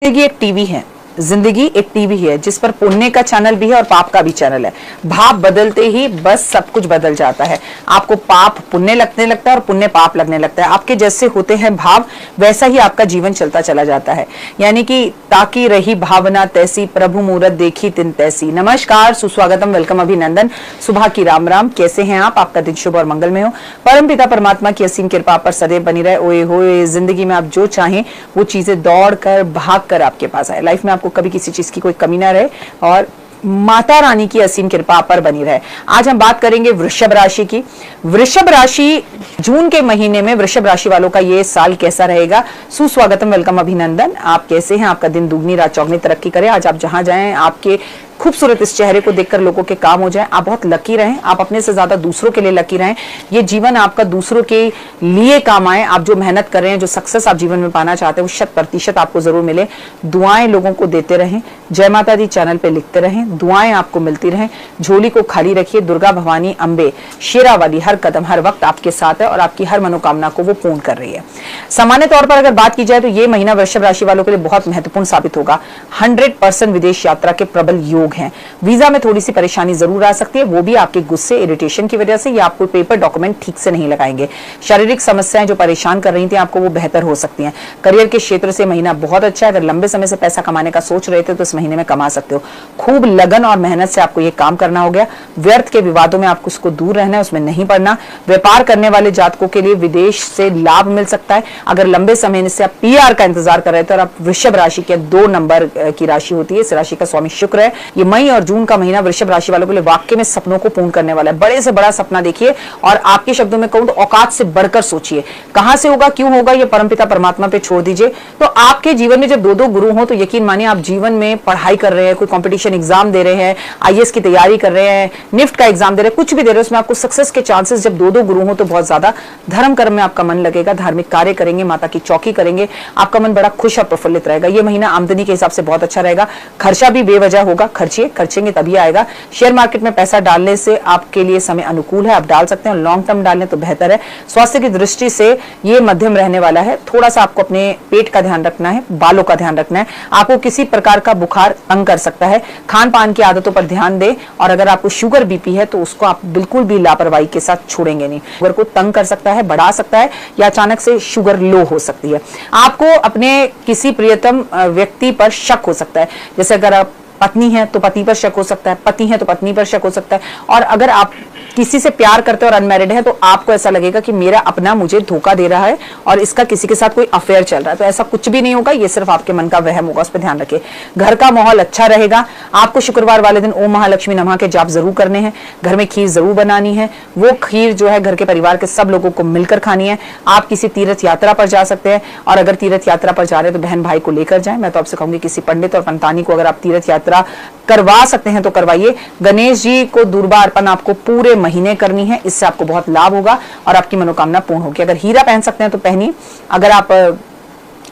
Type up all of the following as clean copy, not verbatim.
जिंदगी एक टीवी है। जिंदगी एक टीवी है जिस पर पुण्य का चैनल भी है और पाप का भी चैनल है। भाव बदलते ही बस सब कुछ बदल जाता है। आपको पाप पुण्य लगने लगता है और पुण्य पाप लगने लगता है। आपके जैसे होते हैं भाव वैसा ही आपका जीवन चलता चला जाता है। यानी कि ताकि रही भावना तैसी, प्रभु मूरत देखी तिन तैसी। नमस्कार, सुस्वागतम, वेलकम, अभिनंदन, सुबह की राम राम। कैसे हैं आप? आपका दिन शुभ और मंगलमय हो। परमपिता परमात्मा की असीम कृपा पर सदैव बनी रहे। ओए होए, जिंदगी में आप जो चाहें वो चीजें दौड़ कर भाग कर आपके पास आए। लाइफ में आपको कभी किसी चीज की कोई कमी ना रहे और माता रानी की असीम कृपा पर बनी रहे। आज हम बात करेंगे वृषभ राशि की। वृषभ राशि, जून के महीने में वृषभ राशि वालों का ये साल कैसा रहेगा? सुस्वागतम, वेलकम, अभिनंदन। आप कैसे हैं? आपका दिन दुगनी रात चौगनी तरक्की करे। आज आप जहां जाएं आपके खूबसूरत इस चेहरे को देखकर लोगों के काम हो जाए। आप बहुत लकी रहें। आप अपने से ज्यादा दूसरों के लिए लकी रहें। ये जीवन आपका दूसरों के लिए काम आए। आप जो मेहनत कर रहे हैं, जो सक्सेस आप जीवन में पाना चाहते हैं, वो 100% आपको जरूर मिले। दुआएं लोगों को देते रहें। जय माता दी चैनल पे लिखते रहें। दुआएं आपको मिलती रहें। झोली को खाली रखिए। दुर्गा भवानी अम्बे शेरावाली हर कदम हर वक्त आपके साथ है और आपकी हर मनोकामना को वो पूर्ण कर रही है। सामान्य तौर पर अगर बात की जाए तो ये महीना वृषभ राशि वालों के लिए बहुत महत्वपूर्ण साबित होगा। 100% विदेश यात्रा के प्रबल योग हैं। वीजा में थोड़ी सी परेशानी जरूर आ सकती है, वो भी आपके गुस्से, इरिटेशन की वजह से, या आप कोई पेपर डॉक्यूमेंट ठीक से नहीं लगाएंगे। शारीरिक समस्याएं जो परेशान कर रही थी आपको, वो बेहतर हो सकती हैं। करियर के क्षेत्र से महीना बहुत अच्छा है। अगर लंबे समय से पैसा कमाने का सोच रहे थे तो इस महीने में कमा सकते हो। खूब लगन और मेहनत से आपको ये काम करना हो गया। व्यर्थ के विवादों में आपको उसको दूर रहना है, उसमें नहीं पड़ना। व्यापार करने वाले जातकों के लिए विदेश से लाभ मिल सकता है। अगर लंबे समय से आप PR का इंतजार कर रहे थे और आप वृषभ राशि के 2 नंबर की राशि होती है, इस राशि का स्वामी शुक्र है। ये मई और जून का महीना वृषभ राशि वालों के लिए वाकई में सपनों को पूर्ण करने वाला है। बड़े से बड़ा सपना देखिए और आपके शब्दों में कहूं तो औकात से बढ़कर सोचिए। कहां से होगा, क्यों होगा, ये परमपिता परमात्मा पे छोड़ दीजिए। तो आपके जीवन में जब 2-2 गुरु हो तो यकीन मानिए, आप जीवन में पढ़ाई कर रहे हैं, कोई कंपटीशन एग्जाम दे रहे हैं, IAS की तैयारी कर रहे हैं, निफ्ट का एग्जाम दे रहे हैं, कुछ भी दे रहे हैं, उसमें आपको सक्सेस के चांसेस जब 2-2 गुरु हो तो बहुत ज्यादा धर्म कर्म में आपका मन लगेगा। धार्मिक कार्य करेंगे, माता की चौकी करेंगे, आपका मन बड़ा खुश और प्रफुल्लित रहेगा। यह महीना आमदनी के हिसाब से बहुत अच्छा रहेगा। खर्चा भी बेवजह होगा, खर्चेंगे तभी आएगा। शेयर मार्केट में पैसा डालने से आपके लिए समय अनुकूल है, आप डाल सकते हैं। लॉन्ग टर्म डालने तो बेहतर है। स्वास्थ्य की दृष्टि से ये मध्यम रहने वाला है। थोड़ा सा आपको अपने पेट का ध्यान रखना है, बालों का ध्यान रखना है। आपको किसी प्रकार का बुखार तंग कर सकता है। खान पान की आदतों पर ध्यान दें और अगर आपको शुगर BP है तो उसको आप बिल्कुल भी लापरवाही के साथ छोड़ेंगे नहीं। शुगर को तंग कर सकता है, बढ़ा सकता है, या अचानक से शुगर लो हो सकती है। आपको अपने किसी प्रियतम व्यक्ति पर शक हो सकता है। जैसे अगर आप पत्नी है तो पति पर शक हो सकता है, पति है तो पत्नी पर शक हो सकता है। और अगर आप किसी से प्यार करते हैं और अनमैरिड है तो आपको ऐसा लगेगा कि मेरा अपना मुझे धोखा दे रहा है और इसका किसी के साथ कोई अफेयर चल रहा है। तो ऐसा कुछ भी नहीं होगा, ये सिर्फ आपके मन का वहम होगा, उस पर ध्यान रखिए। घर का माहौल अच्छा रहेगा। आपको शुक्रवार वाले दिन ओम महालक्ष्मी नमः के जाप जरूर करने हैं। घर में खीर जरूर बनानी है। वो खीर जो है घर के परिवार के सब लोगों को मिलकर खानी है। आप किसी तीर्थ यात्रा पर जा सकते हैं और अगर तीर्थ यात्रा पर जा रहे हैं तो बहन भाई को लेकर जाएं। मैं तो आपसे कहूंगी किसी पंडित और पंतानी को अगर आप तीर्थ यात्रा करवा सकते हैं तो करवाइए। गणेश जी को दुर्बा अर्पण आपको पूरे महीने करनी है, इससे आपको बहुत लाभ होगा और आपकी मनोकामना पूर्ण होगी। अगर हीरा पहन सकते हैं तो पहनिए। अगर आप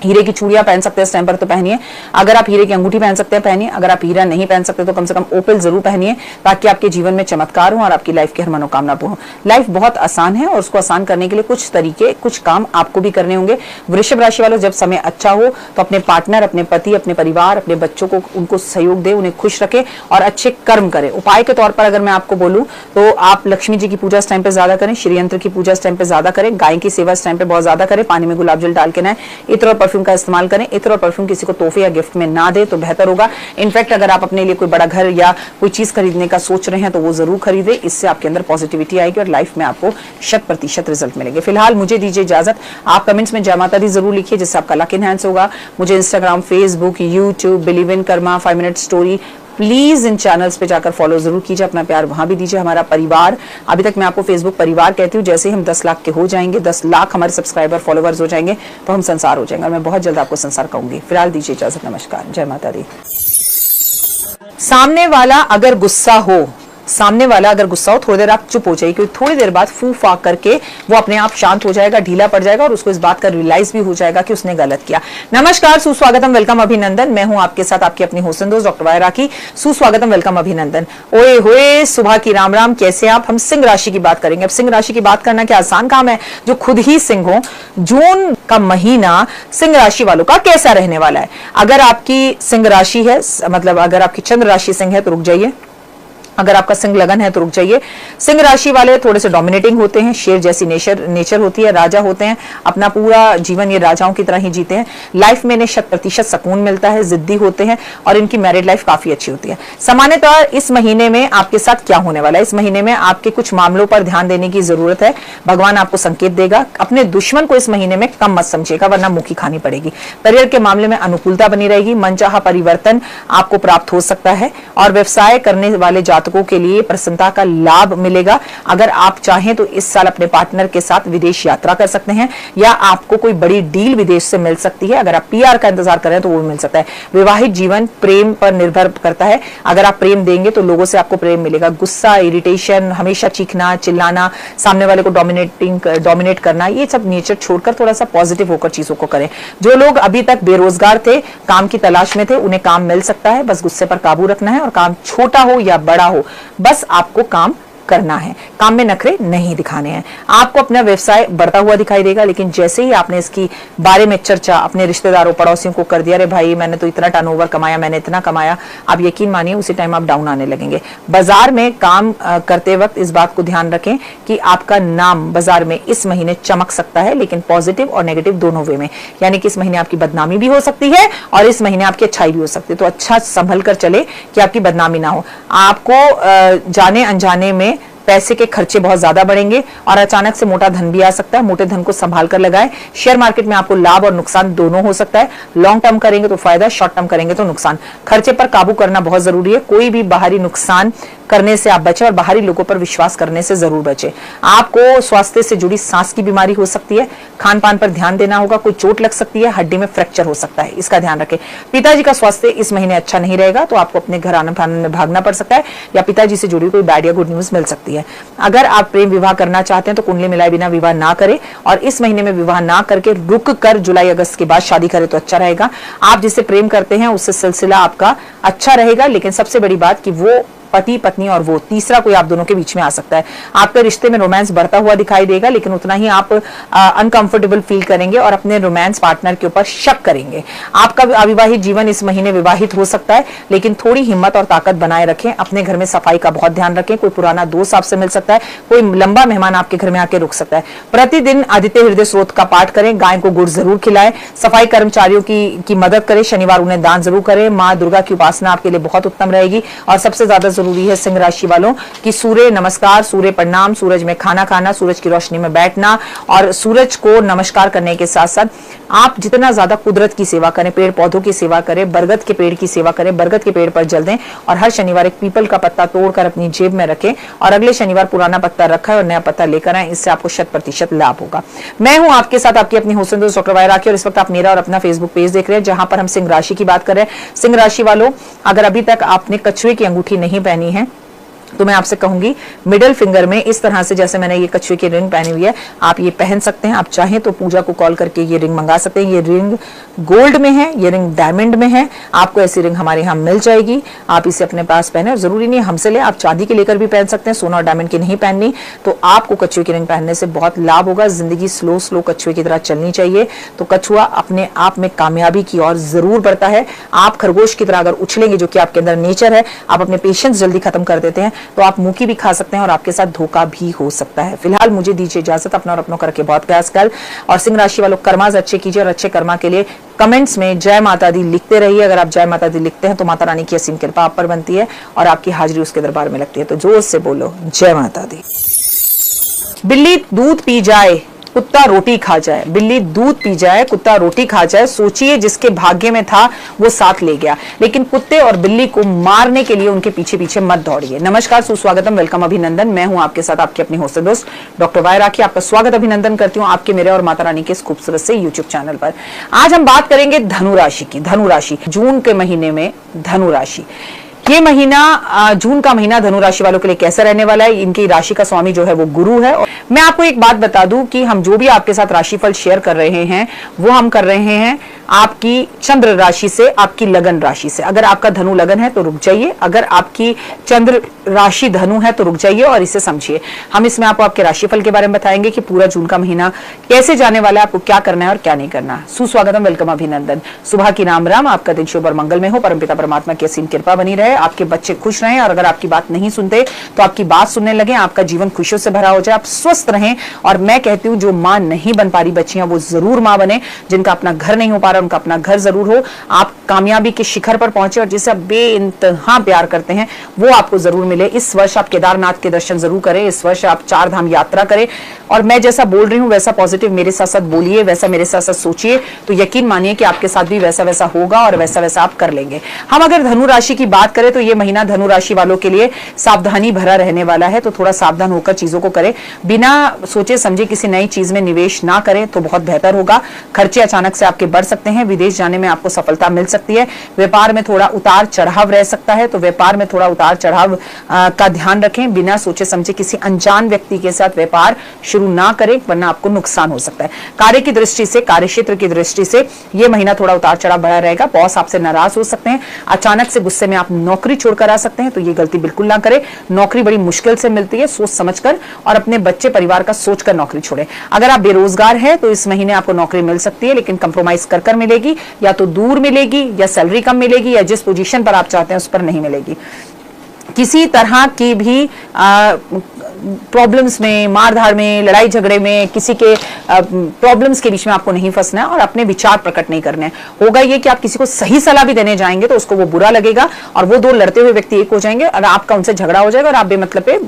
हीरे की चूड़ियां पहन सकते हैं इस टाइम पर तो पहनिए। अगर आप हीरे की अंगूठी पहन सकते हैं पहनिए। अगर आप हीरा नहीं पहन सकते तो कम से कम ओपल जरूर पहनिए, ताकि आपके जीवन में चमत्कार हो और आपकी लाइफ की हर मनोकामना पूर्ण हो। लाइफ बहुत आसान है और उसको आसान करने के लिए कुछ तरीके, कुछ काम आपको भी करने होंगे। वृषभ राशि वालों, जब समय अच्छा हो तो अपने पार्टनर, अपने पति, अपने परिवार, अपने बच्चों को उनको सहयोग दे, उन्हें खुश रखे और अच्छे कर्म करें। उपाय के तौर पर अगर मैं आपको बोलूं तो आप लक्ष्मी जी की पूजा इस टाइम पे ज्यादा करें, श्री यंत्र की पूजा इस टाइम पे ज्यादा करें, गाय की सेवा इस टाइम पे बहुत ज्यादा करें, पानी में गुलाब जल डाल के नहाएं, इत्र और परफ्यूम का इस्तेमाल करें। इत्र और परफ्यूम किसी को तोहफे या गिफ्ट में ना दे तो बेहतर होगा। इनफैक्ट अगर आप अपने लिए कोई बड़ा घर या कोई चीज खरीदने का सोच रहे हैं तो वो जरूर खरीदे। इससे आपके अंदर पॉजिटिविटी आएगी और लाइफ में आपको 100% रिजल्ट मिलेंगे। फिलहाल मुझे दीजिए इजाजत। आप कमेंट्स में जय माता दी जरूर लिखिए, जिससे आपका लक एनहांस होगा। मुझे Instagram, Facebook, YouTube, believe in Karma, 5 minute story, please in channels पे जाकर फॉलो जरूर कीजिए। अपना प्यार वहां भी दीजिए। हमारा परिवार, अभी तक मैं आपको फेसबुक परिवार कहती हूँ, जैसे ही हम 10 लाख के हो जाएंगे, 10 लाख हमारे सब्सक्राइबर फॉलोवर्स हो जाएंगे तो हम संसार हो जाएंगे और मैं बहुत जल्द आपको संसार कहूंगी। फिलहाल दीजिए इजाजत। नमस्कार, जय माता दी। सामने वाला अगर गुस्सा हो सामने वाला अगर गुस्सा हो, थोड़ी देर आप चुप हो जाइए, क्योंकि थोड़ी देर बाद फू फाक करके वो अपने आप शांत हो जाएगा, ढीला पड़ जाएगा और उसको इस बात का रियलाइज भी हो जाएगा कि उसने गलत किया। नमस्कार, सुस्वागतम, वेलकम, अभिनंदन। मैं हूं आपके साथ आपकी अपनी होस्ट दोस्त डॉक्टर वायरा की। सुस्वागतम, वेलकम, अभिनंदन। ओए होए, सुबह की राम राम, कैसे आप? हम सिंह राशि की बात करेंगे। अब सिंह राशि की बात करना क्या आसान काम है, जो खुद ही सिंह हो। जून का महीना सिंह राशि वालों का कैसा रहने वाला है? अगर आपकी सिंह राशि है, मतलब अगर आपकी चंद्र राशि सिंह है तो रुक जाइए, अगर आपका सिंह लगन है तो रुक जाइए। सिंह राशि वाले थोड़े से डोमिनेटिंग होते हैं, शेर जैसी नेचर होती है, राजा होते हैं, अपना पूरा जीवन ये राजाओं की तरह ही जीते हैं। लाइफ में इन्हें 100% सुकून मिलता है, जिद्दी होते हैं और इनकी मैरिड लाइफ काफी अच्छी होती है। सामान्यतः इस महीने में आपके साथ क्या होने वाला है? इस महीने में आपके कुछ मामलों पर ध्यान देने की जरूरत है। भगवान आपको संकेत देगा। अपने दुश्मन को इस महीने में कम मत समझिएगा, वरना मुखी खानी पड़ेगी। करियर के मामले में अनुकूलता बनी रहेगी, मनचाहा परिवर्तन आपको प्राप्त हो सकता है और व्यवसाय करने वाले के लिए प्रसन्नता का लाभ मिलेगा। अगर आप चाहें तो इस साल अपने पार्टनर के साथ विदेश यात्रा कर सकते हैं या आपको कोई बड़ी डील विदेश से मिल सकती है। अगर आप पीआर का इंतजार कर रहे हैं तो वो मिल सकता है। विवाहित जीवन प्रेम पर निर्भर करता है। अगर आप प्रेम देंगे तो लोगों से आपको प्रेम मिलेगा। गुस्सा, इरिटेशन, हमेशा चीखना, चिल्लाना, सामने वाले को डोमिनेट करना, ये सब नेचर छोड़कर थोड़ा सा पॉजिटिव होकर चीजों को करें। जो लोग अभी तक बेरोजगार थे, काम की तलाश में थे, उन्हें काम मिल सकता है। बस गुस्से पर काबू रखना है और काम छोटा हो या बड़ा हो, बस आपको काम करना है। काम में नखरे नहीं दिखाने हैं। आपको अपना व्यवसाय बढ़ता हुआ दिखाई देगा, लेकिन जैसे ही आपने इसकी बारे में चर्चा अपने रिश्तेदारों पड़ोसियों को कर दिया, अरे भाई मैंने तो इतना टर्नओवर कमाया, मैंने इतना कमाया, आप यकीन मानिए उसी टाइम आप डाउन आने लगेंगे। बाजार में काम करते वक्त इस बात को ध्यान रखें कि आपका नाम बाजार में इस महीने चमक सकता है, लेकिन पॉजिटिव और नेगेटिव दोनों वे में। यानी कि इस महीने आपकी बदनामी भी हो सकती है और इस महीने आपकी अच्छाई भी हो सकती है। तो अच्छा संभल कर चले कि आपकी बदनामी ना हो। आपको जाने अनजाने में पैसे के खर्चे बहुत ज्यादा बढ़ेंगे और अचानक से मोटा धन भी आ सकता है। मोटे धन को संभाल कर लगाएं। शेयर मार्केट में आपको लाभ और नुकसान दोनों हो सकता है। लॉन्ग टर्म करेंगे तो फायदा, शॉर्ट टर्म करेंगे तो नुकसान। खर्चे पर काबू करना बहुत जरूरी है। कोई भी बाहरी नुकसान करने से आप बचें और बाहरी लोगों पर विश्वास करने से जरूर बचें। आपको स्वास्थ्य से जुड़ी सांस की बीमारी हो सकती है। खान पान पर ध्यान देना होगा। कोई चोट लग सकती है, हड्डी में फ्रैक्चर हो सकता है, इसका ध्यान रखें। पिताजी का स्वास्थ्य इस महीने अच्छा नहीं रहेगा, तो आपको अपने घर आने में भागना पड़ सकता है या पिताजी से जुड़ी कोई बैड या गुड न्यूज मिल सकती है। अगर आप प्रेम विवाह करना चाहते हैं तो कुंडली मिलाए बिना विवाह ना करें और इस महीने में विवाह ना करके रुक कर जुलाई अगस्त के बाद शादी करें तो अच्छा रहेगा। आप जिससे प्रेम करते हैं उससे सिलसिला आपका अच्छा रहेगा, लेकिन सबसे बड़ी बात कि वो पति पत्नी और वो तीसरा कोई आप दोनों के बीच में आ सकता है। आपके रिश्ते में रोमांस बढ़ता हुआ दिखाई देगा, लेकिन उतना ही आप अनकंफर्टेबल फील करेंगे और अपने रोमांस पार्टनर के ऊपर शक करेंगे। आपका अविवाहित जीवन इस महीने विवाहित हो सकता है, लेकिन थोड़ी हिम्मत और ताकत बनाए रखें। अपने घर में सफाई का बहुत ध्यान रखें। कोई पुराना दोस्त आपसे मिल सकता है, कोई लंबा मेहमान आपके घर में आके रुक सकता है। प्रतिदिन आदित्य हृदय स्रोत का पाठ करें। गाय को गुड़ जरूर खिलाएं। सफाई कर्मचारियों की मदद करें। शनिवार उन्हें दान जरूर करें। माँ दुर्गा की उपासना आपके लिए बहुत उत्तम रहेगी। और सबसे ज्यादा जरूरी है सिंह राशि वालों की सूर्य नमस्कार, सूर्य प्रणाम, सूरज में खाना खाना, सूरज की रोशनी में बैठना और सूरज को नमस्कार करने के साथ साथ आप जितना ज्यादा कुदरत की सेवा करें, पेड़ पौधों की सेवा करें, बरगद के पेड़ की सेवा करें, बरगद के पेड़ पर जल दें और हर शनिवार एक पीपल का पत्ता तोड़कर अपनी जेब में रखें और अगले शनिवार पुराना पत्ता रखा है और नया पत्ता लेकर आए। इससे आपको 100% लाभ होगा। मैं हूं आपके साथ आपकी अपनी होस्ट दोस्त डॉक्टर वायरा की और इस वक्त आप मेरा और अपना फेसबुक पेज देख रहे हैं, जहां पर हम सिंह राशि की बात कर रहे हैं। सिंह राशि वालों, अगर अभी तक आपने कछुए की अंगूठी नहीं पहनी है तो मैं आपसे कहूंगी मिडिल फिंगर में इस तरह से, जैसे मैंने ये कछुए की रिंग पहनी हुई है, आप ये पहन सकते हैं। आप चाहें तो पूजा को कॉल करके ये रिंग मंगा सकते हैं। ये रिंग गोल्ड में है, ये रिंग डायमंड में है। आपको ऐसी रिंग हमारे यहाँ मिल जाएगी। आप इसे अपने पास पहने। जरूरी नहीं हमसे ले, आप चांदी की लेकर भी पहन सकते हैं। सोना और डायमंड की नहीं पहननी तो आपको कछुए की रिंग पहनने से बहुत लाभ होगा। जिंदगी स्लो स्लो कछुए की तरह चलनी चाहिए, तो कछुआ अपने आप में कामयाबी की ओर जरूर बढ़ता है। आप खरगोश की तरह अगर उछलेंगे, जो कि आपके अंदर नेचर है, आप अपने पेशेंस जल्दी खत्म कर देते हैं, तो आप मुंह भी खा सकते हैं और आपके साथ धोखा भी हो सकता है। फिलहाल मुझे दीजिए इजाजत। अपना और अपनों करके बहुत प्रयास कर और सिंह राशि वालों कर्माज अच्छे कीजिए और अच्छे कर्मा के लिए कमेंट्स में जय माता दी लिखते रहिए। अगर आप जय माता दी लिखते हैं तो माता रानी की असीम कृपा आप पर बनती है और आपकी हाजिरी उसके दरबार में लगती है। तो जोर से बोलो जय माता दी। बिल्ली दूध पी जाए कुत्ता रोटी खा जाए। बिल्ली दूध पी जाए, कुत्ता रोटी खा जाए। सोचिए जिसके भाग्य में था वो साथ ले गया, लेकिन कुत्ते और बिल्ली को मारने के लिए उनके पीछे पीछे मत दौड़िए। नमस्कार, सुस्वागतम, वेलकम, अभिनंदन। मैं हूं आपके साथ आपकी अपनी होस्ट दोस्त डॉक्टर वायरा की। आपका स्वागत अभिनंदन करती हूं आपके, मेरे और माता रानी के इस खूबसूरत से यूट्यूब चैनल पर। आज हम बात करेंगे धनु राशि की। धनु राशि जून के महीने में धनु राशि, ये महीना जून का महीना धनु राशि वालों के लिए कैसा रहने वाला है। इनकी राशि का स्वामी जो है वो गुरु है। और मैं आपको एक बात बता दूं कि हम जो भी आपके साथ राशिफल शेयर कर रहे हैं वो हम कर रहे हैं आपकी चंद्र राशि से, आपकी लगन राशि से। अगर आपका धनु लगन है तो रुक जाइए, अगर आपकी चंद्र राशि धनु है तो रुक जाइए और इसे समझिए। हम इसमें आपको आपके राशिफल के बारे में बताएंगे कि पूरा जून का महीना कैसे जाने वाला है, आपको क्या करना है और क्या नहीं करना। सुस्वागतम, वेलकम, अभिनंदन। सुबह की राम राम, आपका दिन शुभ और मंगल में हो। परमपिता परमात्मा की असीम कृपा बनी रहे, आपके बच्चे खुश रहें और अगर आपकी बात नहीं सुनते तो आपकी बात सुनने लगे, आपका जीवन खुशियों से भरा हो जाए, आप स्वस्थ रहें। और मैं कहती हूँ जो मां नहीं बन पा रही बच्चियां वो जरूर मां बने, जिनका अपना घर नहीं हो पा रहा उनका अपना घर जरूर हो। आप कामयाबी के शिखर पर पहुंचे और जिसे आप बेइंतहा प्यार करते हैं वो आपको जरूर मिले। इस वर्ष आप केदारनाथ के दर्शन जरूर करें, इस वर्ष आप 4 धाम यात्रा करें। और मैं जैसा बोल रही हूं वैसा पॉजिटिव मेरे साथ साथ बोलिए, वैसा मेरे साथ साथ सोचिए, तो यकीन मानिए कि आपके साथ भी वैसा वैसा होगा और वैसा वैसा आप कर लेंगे। हम अगर धनु राशि की बात करें तो ये महीना धनु राशि वालों के लिए सावधानी भरा रहने वाला है, तो थोड़ा सावधान होकर चीजों को करें। बिना सोचे समझे किसी नई चीज में निवेश ना करें तो बहुत बेहतर होगा। खर्चे अचानक से आपके बढ़ सकते हैं, विदेश जाने में आपको सफलता मिल सकती है। व्यापार में थोड़ा उतार चढ़ाव रह सकता है, तो व्यापार में थोड़ा उतार चढ़ाव का ध्यान रखें। बिना सोचे समझे किसी अनजान व्यक्ति के साथ व्यापार शुरू ना करें वरना आपको नुकसान हो सकता है। कार्य की दृष्टि से, कार्य क्षेत्र की दृष्टि से यह महीना थोड़ा उतार चढ़ाव भरा रहेगा। बॉस आपसे नाराज हो सकते हैं, अचानक से गुस्से में आप नौकरी छोड़कर आ सकते हैं, तो ये गलती बिल्कुल ना करें। नौकरी बड़ी मुश्किल से मिलती है, सोच समझकर और अपने बच्चे परिवार का सोचकर नौकरी छोड़ें। अगर आप बेरोजगार हैं तो इस महीने आपको नौकरी मिल सकती है, लेकिन कंप्रोमाइज कर मिलेगी, या तो दूर मिलेगी या सैलरी कम मिलेगी या जिस पोजीशन पर आप चाहते हैं उस पर नहीं मिलेगी। किसी तरह की भी प्रॉब्लम्स में, मारधाड़ में, लड़ाई झगड़े में, किसी के प्रॉब्लम्स के बीच में आपको नहीं फंसना है और अपने विचार प्रकट नहीं करने हैं। होगा ये कि आप किसी को सही सलाह भी देने जाएंगे तो उसको वो बुरा लगेगा और वो 2 लड़ते हुए व्यक्ति एक हो जाएंगे और आपका उनसे झगड़ा हो जाएगा और आप बेमतलब पे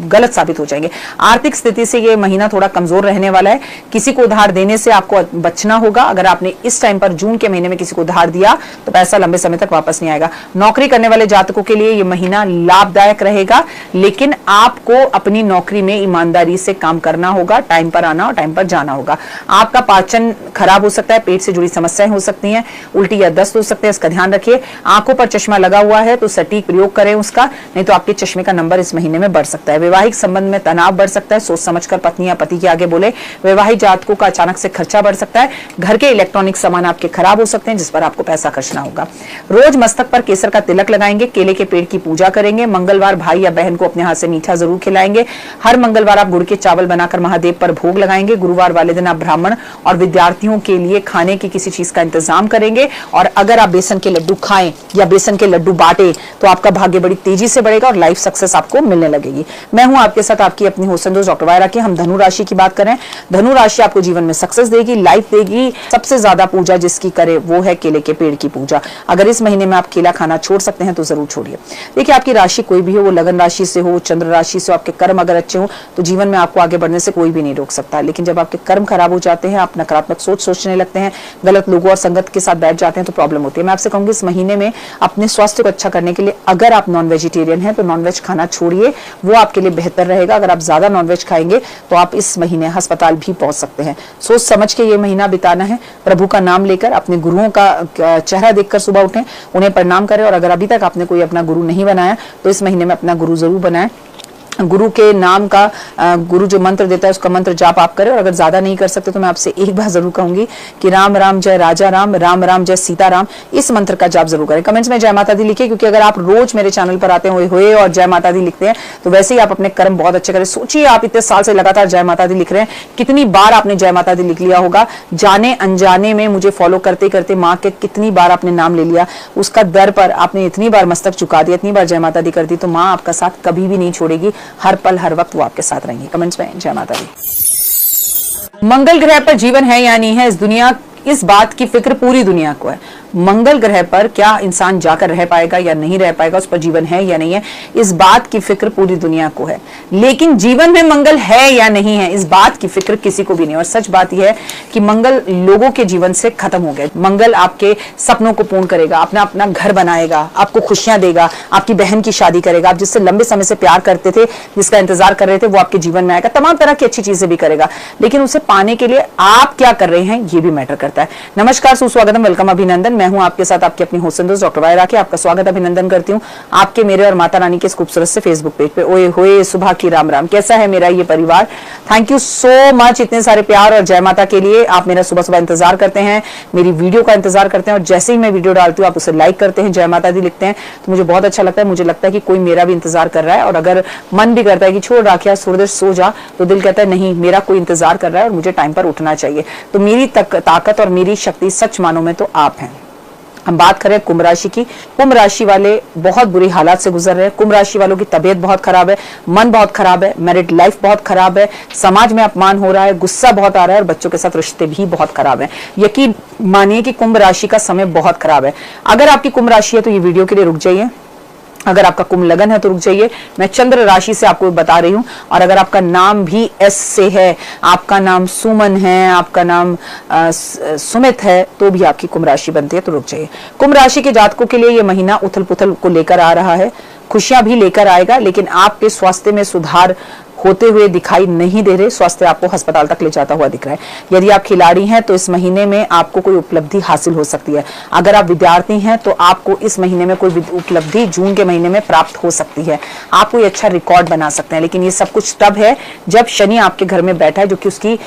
गलत साबित हो जाएंगे। आर्थिक स्थिति से ये महीना थोड़ा कमजोर रहने वाला है, किसी को उधार देने से आपको बचना होगा। अगर आपने इस टाइम पर जून के महीने में किसी को उधार दिया तो पैसा लंबे समय तक वापस नहीं आएगा। नौकरी करने वाले जातकों के लिए ये महीना लाभदायक रहेगा, लेकिन आपको अपनी नौकरी में ईमानदारी से काम करना होगा, टाइम पर आना और टाइम पर जाना होगा। आपका पाचन खराब हो सकता है, पेट से जुड़ी समस्याएं हो सकती हैं, उल्टी या दस्त हो सकते हैं, इसका ध्यान रखिए। आंखों पर चश्मा लगा हुआ है तो सटीक प्रयोग करें उसका, नहीं तो आपके चश्मे का नंबर इस महीने में बढ़ सकता है। वैवाहिक संबंध में तनाव बढ़ सकता है, सोच समझकर पत्नी या पति के आगे बोले। वैवाहिक जातकों का अचानक से खर्चा बढ़ सकता है। घर के इलेक्ट्रॉनिक सामान आपके खराब हो सकते हैं जिस पर आपको पैसा खर्चना होगा। रोज मस्तक पर केसर का तिलक लगाएंगे, केले के पेड़ की पूजा करेंगे। मंगलवार भाई या बहन को अपने हाथ से मीठा जरूर खिलाएंगे। हर मंगलवार आप गुड़ के चावल बनाकर महादेव पर भोग लगाएंगे। गुरुवार वाले दिन आप ब्राह्मण और विद्यार्थियों के लिए खाने की किसी चीज का इंतजाम करेंगे। और अगर आप बेसन के लड्डू खाएं या बेसन के लड्डू बांटे तो आपका भाग्य बड़ी तेजी से बढ़ेगा और लाइफ सक्सेस आपको मिलने लगेगी। मैं हूं आपके साथ आपकी अपनी होसन दोस्त डॉक्टर वायरा की। हम धनु राशि की बात करें, धनु राशि आपको जीवन में सक्सेस देगी, लाइफ देगी। सबसे ज्यादा पूजा जिसकी करे वो है केले के पेड़ की पूजा। अगर इस महीने में आप केला खाना छोड़ सकते हैं तो जरूर छोड़िए। देखिए आपकी राशि कोई भी हो, वो लगन राशि से हो, चंद्र राशि से, आपके कर्म अगर अच्छे हो तो जीवन में आपको आगे बढ़ने से कोई भी नहीं रोक सकता। लेकिन जब आपके कर्म खराब हो जाते हैं, आप नकारात्मक सोच सोचने लगते हैं, गलत लोगों और संगत के साथ बैठ जाते हैं तो प्रॉब्लम होती है। मैं आपसे कहूंगी इस महीने में अपने स्वास्थ्य को अच्छा करने के लिए अगर आप नॉन वेजिटेरियन हैं तो नॉनवेज खाना छोड़िए, वो आपके लिए बेहतर रहेगा। अगर आप ज्यादा नॉनवेज खाएंगे तो आप इस महीने अस्पताल भी पहुंच सकते हैं। सोच समझ के ये महीना बिताना है। प्रभु का नाम लेकर, अपने गुरुओं का चेहरा देखकर सुबह उठें, उन्हें प्रणाम करें। और अगर अभी तक आपने कोई अपना गुरु नहीं बनाया तो इस महीने में अपना गुरु जरूर बनाएं। गुरु के नाम का, गुरु जो मंत्र देता है उसका मंत्र जाप आप करें। और अगर ज्यादा नहीं कर सकते तो मैं आपसे एक बार जरूर कहूंगी कि राम राम जय राजा राम, राम राम जय सीता राम, इस मंत्र का जाप जरूर करें। कमेंट्स में जय माता दी लिखिए, क्योंकि अगर आप रोज मेरे चैनल पर आते हुए और जय माता दी लिखते हैं तो वैसे ही आप अपने कर्म बहुत अच्छे करें। सोचिए आप इतने साल से लगातार जय माता दी लिख रहे हैं, कितनी बार आपने जय माता दी लिख लिया होगा। जाने अनजाने में मुझे फॉलो करते करते माँ के कितनी बार आपने नाम ले लिया, उसका दर पर आपने इतनी बार मस्तक झुका दिया, इतनी बार जय माता दी कर दी, तो माँ आपका साथ कभी भी नहीं छोड़ेगी। हर पल हर वक्त वो आपके साथ रहेंगे। कमेंट्स में जय माता दी। मंगल ग्रह पर जीवन है या नहीं है, इस बात की फिक्र पूरी दुनिया को है। मंगल ग्रह पर क्या इंसान जाकर रह पाएगा या नहीं रह पाएगा, उस पर जीवन है या नहीं है, इस बात की फिक्र पूरी दुनिया को है। लेकिन जीवन में मंगल है या नहीं है, इस बात की फिक्र किसी को भी नहीं। और सच बात यह है कि मंगल लोगों के जीवन से खत्म हो गया। मंगल आपके सपनों को पूर्ण करेगा, अपना घर बनाएगा, आपको खुशियां देगा, आपकी बहन की शादी करेगा, आप जिससे लंबे समय से प्यार करते थे, जिसका इंतजार कर रहे थे, वो आपके जीवन में आएगा, तमाम तरह की अच्छी चीजें भी करेगा। लेकिन उसे पाने के लिए आप क्या कर रहे हैं ये भी मैटर करता है। नमस्कार, सुस्वागतम, वेलकम, अभिनंदन। मैं हूं आपके साथ आपकी अपनी होस्ट दोस्त डॉक्टर वाई राखी। आपका स्वागत अभिनंदन करती हूं आपके, मेरे और माता रानी के इस खूबसूरत से फेसबुक पेज पे। ओए होए सुबह की राम राम, कैसा है मेरा ये परिवार? थैंक यू सो मच इतने सारे प्यार और जय माता के लिए। आप मेरा सुबह सुबह इंतजार करते हैं, मेरी वीडियो का इंतजार करते हैं और जैसे ही मैं वीडियो डालती हूँ आप उसे लाइक करते हैं, जय माता दी लिखते हैं, तो मुझे बहुत अच्छा लगता है। मुझे लगता है कि कोई मेरा भी इंतजार कर रहा है, और अगर मन भी करता है कि छोड़ राखिया थोड़ी देर सो जा, तो दिल कहता है नहीं, मेरा कोई इंतजार कर रहा है और मुझे टाइम पर उठना चाहिए। तो मेरी ताकत और मेरी शक्ति सच मानो में तो आप हैं। हम बात करें कुंभ राशि की। कुंभ राशि वाले बहुत बुरी हालात से गुजर रहे हैं। कुंभ राशि वालों की तबीयत बहुत खराब है, मन बहुत खराब है, मैरिड लाइफ बहुत खराब है, समाज में अपमान हो रहा है, गुस्सा बहुत आ रहा है और बच्चों के साथ रिश्ते भी बहुत खराब है। यकीन मानिए कि कुंभ राशि का समय बहुत खराब है। अगर आपकी कुंभ राशि है तो ये वीडियो के लिए रुक जाइए, अगर आपका कुंभ लगन है तो रुक जाइए। मैं चंद्र राशि से आपको बता रही हूं, और अगर आपका नाम भी एस से है, आपका नाम सुमन है, आपका नाम सुमित है, तो भी आपकी कुंभ राशि बनती है, तो रुक जाइए। कुंभ राशि के जातकों के लिए ये महीना उथल पुथल को लेकर आ रहा है, खुशियां भी लेकर आएगा, लेकिन आपके स्वास्थ्य में सुधार होते हुए दिखाई नहीं दे रहे। स्वास्थ्य आपको अस्पताल तक ले जाता हुआ दिख रहा है। यदि आप खिलाड़ी हैं तो इस महीने में आपको कोई उपलब्धि हासिल हो सकती है। अगर आप विद्यार्थी हैं तो आपको इस महीने में कोई उपलब्धि जून के महीने में प्राप्त हो सकती है। आप कोई अच्छा रिकॉर्ड बना सकते हैं, लेकिन ये सब कुछ तब है जब शनि आपके घर में बैठा है, जो कि उसकी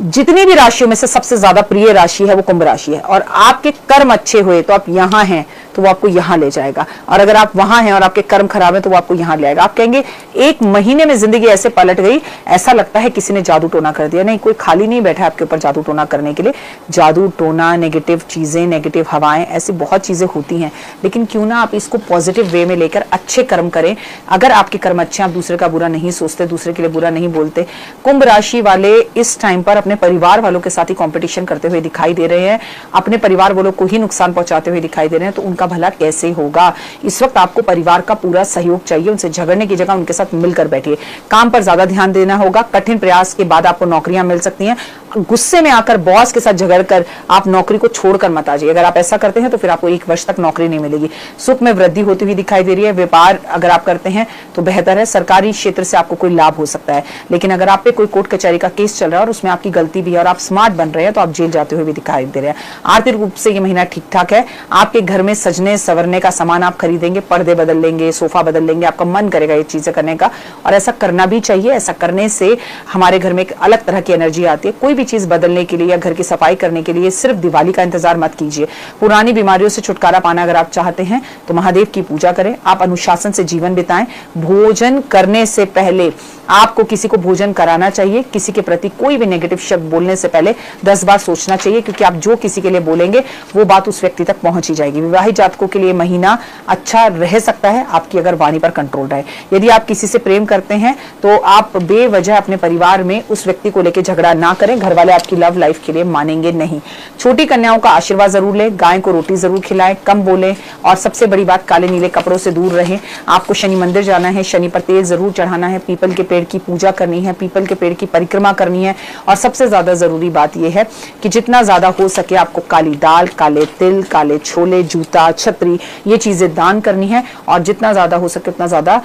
जितनी भी राशियों में से सबसे ज्यादा प्रिय राशि है वो कुंभ राशि है। और आपके कर्म अच्छे हुए तो आप यहां हैं तो वो आपको यहां ले जाएगा, और अगर आप वहां हैं और आपके कर्म खराब है तो वो आपको यहां ले आएगा। आप कहेंगे एक महीने में जिंदगी ऐसे पलट गई, ऐसा लगता है किसी ने जादू टोना कर दिया। नहीं, कोई खाली नहीं बैठा है आपके ऊपर जादू टोना करने के लिए। जादू टोना, नेगेटिव चीजें, नेगेटिव हवाएं, ऐसी बहुत चीजें होती हैं, लेकिन क्यों ना आप इसको पॉजिटिव वे में लेकर अच्छे कर्म करें। अगर आपके कर्म अच्छे, आप दूसरे का बुरा नहीं सोचते, दूसरे के लिए बुरा नहीं बोलते। कुंभ राशि वाले इस टाइम पर अपने परिवार वालों के साथ ही कंपटीशन करते हुए दिखाई दे रहे हैं, अपने परिवार वालों को ही नुकसान पहुंचाते हुए दिखाई दे रहे हैं, तो उनका भला कैसे होगा? इस वक्त आपको परिवार का पूरा सहयोग चाहिए। उनसे झगड़ने की जगह उनके साथ मिलकर बैठिए। काम पर ज्यादा ध्यान देना होगा। कठिन प्रयास के बाद आपको नौकरियां मिल सकती हैं। गुस्से में आकर बॉस के साथ झगड़कर आप नौकरी को छोड़कर मत आ जाइए। अगर आप ऐसा करते हैं तो फिर आपको 1 वर्ष तक नौकरी नहीं मिलेगी। सुख में वृद्धि होती हुई दिखाई दे रही है। व्यापार अगर आप करते हैं तो बेहतर है। सरकारी क्षेत्र से आपको कोई लाभ हो सकता है, लेकिन अगर आप पे कोई कोर्ट कचहरी का केस चल रहा है और उसमें आपकी गलती भी है और आप स्मार्ट बन रहे हैं तो आप जेल जाते हुए भी दिखाई दे रहे हैं। आर्थिक रूप से ये महीना ठीक ठाक है। आपके घर में सजने संवरने का सामान आप खरीदेंगे, पर्दे बदल लेंगे, सोफा बदल लेंगे, आपका मन करेगा ये चीजें करने का, और ऐसा करना भी चाहिए। ऐसा करने से हमारे घर में एक अलग तरह की एनर्जी आती है। कोई भी चीज बदलने के लिए या घर की सफाई करने के लिए सिर्फ दिवाली का इंतजार मत कीजिए। पुरानी बीमारियों से छुटकारा पाना अगर आप चाहते हैं तो महादेव की पूजा करें। आप अनुशासन से जीवन बिताएं। भोजन करने से पहले आपको किसी को भोजन कराना चाहिए। किसी के प्रति कोई भी नेगेटिव शब्द बोलने से पहले 10 बार सोचना चाहिए, क्योंकि आप जो किसी के लिए बोलेंगे वो बात उस व्यक्ति तक पहुंच ही जाएगी। विवाहित जातकों के लिए महीना अच्छा रह सकता है, आपकी अगर वाणी पर कंट्रोल रहे। यदि आप किसी से प्रेम करते हैं तो आप बेवजह अपने परिवार में उस व्यक्ति को लेकर झगड़ा ना करें। घर वाले आपकी लव लाइफ के लिए मानेंगे नहीं। छोटी कन्याओं का आशीर्वाद जरूर लें। गाय को रोटी जरूर खिलाएं, कम बोलें, और सबसे बड़ी बात, काले नीले कपड़ों से दूर रहें। आपको शनि मंदिर जाना है, शनि पर तेल जरूर चढ़ाना है, पीपल के पेड़ की पूजा करनी है, पीपल के पेड़ की परिक्रमा करनी है, और सबसे ज्यादा जरूरी बात यह है कि जितना ज्यादा हो सके आपको काली दाल, काले तिल, काले छोले, जूता, छतरी, ये चीजें दान करनी है। और जितना ज्यादा हो सके उतना ज्यादा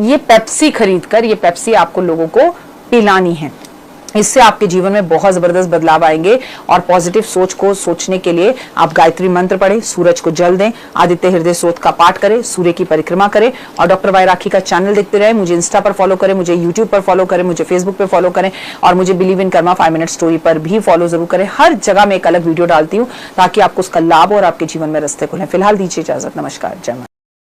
ये पेप्सी खरीद कर ये पेप्सी आपको लोगों को पिलानी है। इससे आपके जीवन में बहुत जबरदस्त बदलाव आएंगे। और पॉजिटिव सोच को सोचने के लिए आप गायत्री मंत्र पढ़ें, सूरज को जल दें, आदित्य हृदय स्तोत्र का पाठ करें, सूर्य की परिक्रमा करें, और डॉक्टर वाई राखी का चैनल देखते रहे। मुझे इंस्टा पर फॉलो करें, मुझे यूट्यूब पर फॉलो करें, मुझे फेसबुक पर फॉलो करें, और मुझे believe in Karma 5 minute story पर भी फॉलो जरूर करें। हर जगह मैं एक अलग वीडियो डालती हूँ ताकि आपको उसका लाभ और आपके जीवन में रास्ते खुले। फिलहाल दीजिए इजाजत। नमस्कार, जय माता।